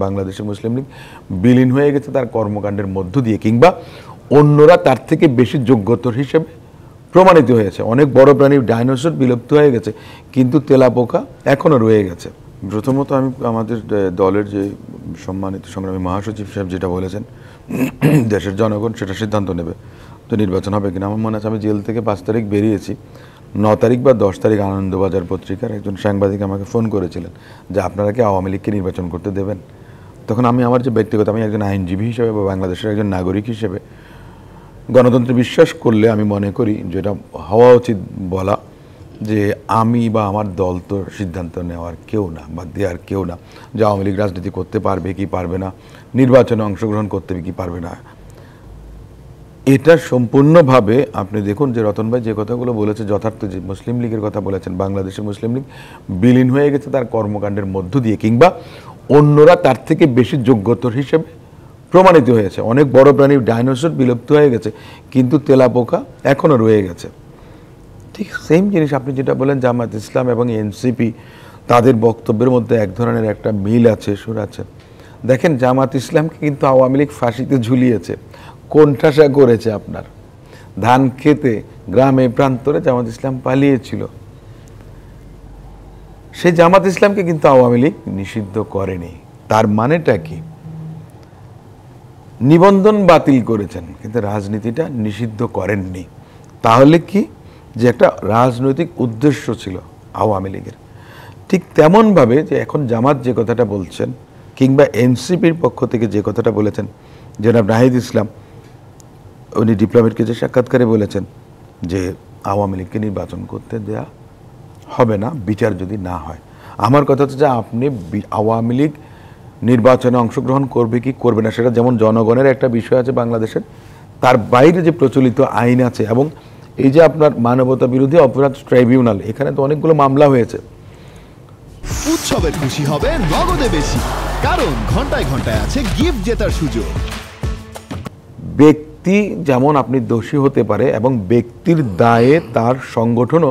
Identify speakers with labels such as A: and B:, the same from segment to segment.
A: বাংলাদেশের মুসলিম লীগ বিলীন হয়ে গেছে তার কর্মকাণ্ডের মধ্য দিয়ে, কিংবা অন্যরা তার থেকে বেশি যোগ্যতর হিসেবে প্রমাণিত হয়েছে। অনেক বড় প্রাণী ডাইনোসর বিলুপ্ত হয়ে গেছে, কিন্তু তেলাপোকা এখনও রয়ে গেছে। প্রথমত আমি আমাদের দলের যে সম্মানিত সংগ্রামী মহাসচিব সাহেব যেটা বলেছেন, দেশের জনগণ সেটা সিদ্ধান্ত নেবে তো নির্বাচন হবে কিনা। আমার মনে আছে আমি জেল থেকে 5 তারিখ বেরিয়েছি, 9 তারিখ বা 10 তারিখ আনন্দবাজার পত্রিকার একজন সাংবাদিক আমাকে ফোন করেছিলেন যে আপনারা কি আওয়ামী লীগকে নির্বাচন করতে দেবেন। তখন আমি আমার যে ব্যক্তিগত, আমি একজন আইনজীবী হিসেবে বা বাংলাদেশের একজন নাগরিক হিসেবে গণতন্ত্রে বিশ্বাস করলে আমি মনে করি যেটা হওয়া উচিত বলা, যে আমি বা আমার দল তো সিদ্ধান্ত নেওয়ার কেউ না বা দেওয়ার কেউ না যে আওয়ামী লীগ রাজনীতি করতে পারবে কি পারবে না, নির্বাচনে অংশগ্রহণ করতে কি পারবে না। এটা সম্পূর্ণভাবে আপনি দেখুন যে রতন ভাই যে কথাগুলো বলেছে যথার্থ, যে মুসলিম লীগের কথা বলেছেন, বাংলাদেশের মুসলিম লীগ বিলীন হয়ে গেছে তার কর্মকাণ্ডের মধ্য দিয়ে, কিংবা অন্যরা তার থেকে বেশি যোগ্যতর হিসেবে প্রমাণিত হয়েছে। অনেক বড় প্রাণী ডাইনোসর বিলুপ্ত হয়ে গেছে, কিন্তু তেলাপোকা এখনও রয়ে গেছে। ঠিক সেম জিনিস আপনি যেটা বলেন জামাত ইসলাম এবং এনসিপি, তাদের বক্তব্যের মধ্যে এক ধরনের একটা মিল আছে, সুর আছে। দেখেন জামাত ইসলামকে কিন্তু আওয়ামী লীগ ফাঁসিতে ঝুলিয়েছে, কোণঠাসা করেছে। আপনার ধান খেতে গ্রামে প্রান্তরে জামাত ইসলাম পালিয়েছিল, সেই জামাত ইসলামকে কিন্তু আওয়ামী লীগ নিষিদ্ধ করেনি। তার মানেটা কি? নিবন্ধন বাতিল করেছেন কিন্তু রাজনীতিটা নিষিদ্ধ করেননি। তাহলে কি, যে একটা রাজনৈতিক উদ্দেশ্য ছিল আওয়ামী লীগের। ঠিক তেমনভাবে যে এখন জামাত যে কথাটা বলছেন, কিংবা এনসিপির পক্ষ থেকে যে কথাটা বলেছেন জনাব নাহিদ ইসলাম, উনি ডিপ্লোমেটকে যে সাক্ষাৎকারে বলেছেন যে আওয়ামী লীগকে নির্বাচন করতে দেয়া হবে না বিচার যদি না হয়। আমার কথা হচ্ছে যে আপনি আওয়ামী লীগ নির্বাচনে অংশগ্রহণ করবে কি করবে না সেটা যেমন জনগণের একটা বিষয় আছে বাংলাদেশের, তার বাইরে যে প্রচলিত আইন আছে, এবং এই যে আপনার মানবতা বিরোধী অপরাধ ট্রাইব্যুনাল, এখানে তো অনেকগুলো মামলা হয়েছে।
B: উৎসবে খুশি হবে নগদে বেশি, কারণ ঘন্টায় ঘন্টায় আছে গিফট জেতার সুযোগ।
A: ব্যক্তি যেমন আপনি দোষী হতে পারে, এবং ব্যক্তির দায়ে তার সংগঠনও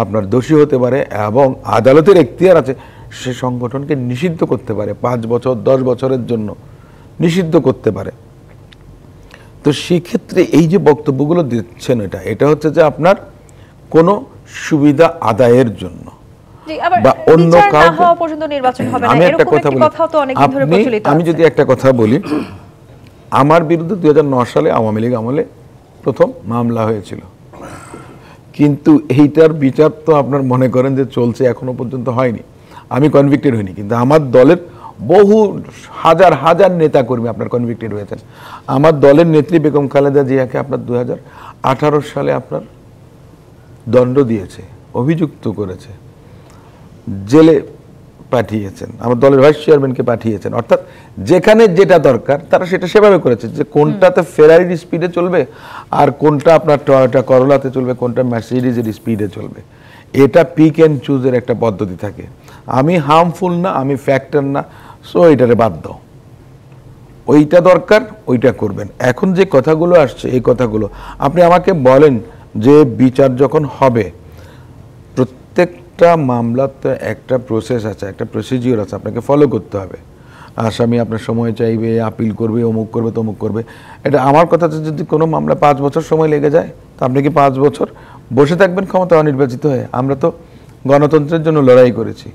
A: আপনার দোষী হতে পারে, এবং আদালতের এখতিয়ার আছে সে সংগঠনকে নিষিদ্ধ করতে পারে, 5 বছর 10 বছরের জন্য নিষিদ্ধ করতে পারে। তো সেক্ষেত্রে এই যে বক্তব্যগুলো দিচ্ছেন, এটা হচ্ছে যে আপনার কোনো সুবিধা আদায়ের জন্য বা অন্য কাউকে। আমি একটা কথা বলি, আমি যদি একটা কথা বলি, আমার বিরুদ্ধে 2009 সালে আওয়ামী লীগ আমলে প্রথম মামলা হয়েছিল, কিন্তু এইটার বিচার তো আপনার মনে করেন যে চলছে, এখনো পর্যন্ত হয়নি। আমি কনভিক্টেড হইনি, কিন্তু আমার দলের বহু হাজার হাজার নেতা কর্মী আপনার কনভিক্টেড হয়েছেন। আমার দলের নেত্রী বেগম খালেদা জিয়াকে আপনার 2018 সালে আপনার দণ্ড দিয়েছে, অভিযুক্ত করেছে, জেলে পাঠিয়েছেন, আমার দলের ভাইস চেয়ারম্যানকে পাঠিয়েছেন। অর্থাৎ যেখানে যেটা দরকার তারা সেটা সেভাবে করেছে, যে কোনটাতে ফেরারির স্পিডে চলবে আর কোনটা আপনার টয়োটা করোলাতে চলবে, কোনটা মার্সিডিজের স্পিডে চলবে, এটা পিক অ্যান্ড চুজের একটা পদ্ধতি থাকে। আমি হার্মফুল না, আমি ফ্যাক্টর না, সো এটারে বাদ দাও, ওইটা দরকার ওইটা করবেন। এখন যে কথাগুলো আসছে এই কথাগুলো আপনি আমাকে বলেন যে বিচার যখন হবে, প্রত্যেকটা মামলাতে একটা প্রসেস আছে, একটা প্রসিজিওর আছে, আপনাকে ফলো করতে হবে। আসামি আপনার সময় চাইবে, আপিল করবে, অমুক করবে তমুক করবে। এটা আমার কথা হচ্ছে যদি কোনো মামলা 5 বছর সময় লেগে যায়, তা আপনি কি 5 বছর বসে থাকবেন ক্ষমতা অনির্বাচিত হয়ে? আমরা তো গণতন্ত্রের জন্য লড়াই করেছি।